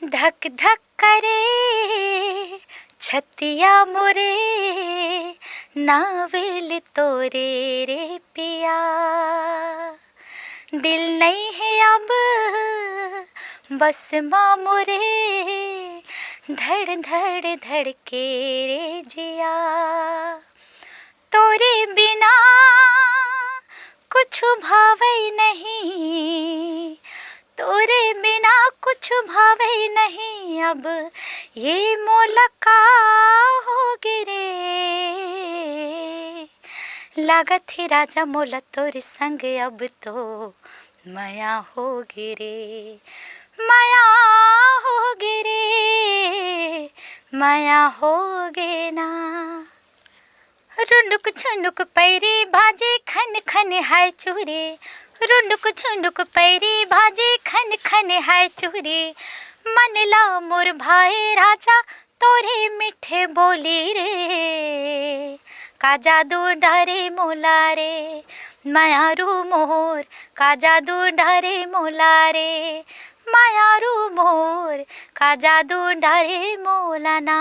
धक धक करे छतिया मोरे, नावेल तोरे रे पिया। दिल नहीं है अब बस माँ मोरे, धड़ धड़ धड़के रे जिया। तोरे बिना कुछ भावे नहीं, तोरे बिना कुछ भावे नहीं, अब ये मोलका हो गिरे। लागत ही राजा मोला तोरे संग, अब तो माया हो गिरे, माया हो गिरे, माया हो गे ना। रुनुक झुनुक पैरी भाजे खन खन हाय चूरे, रुनुक झुनुक पैरी भाजे खन खन हाय चूरे। मन ला मोर भाई राजा तोरे मीठे बोली रे, का जादू डारे मोला रे मायारू मोर, का जादू डारे मोला रे मायारू मोर, का जादू डारे मोला ना।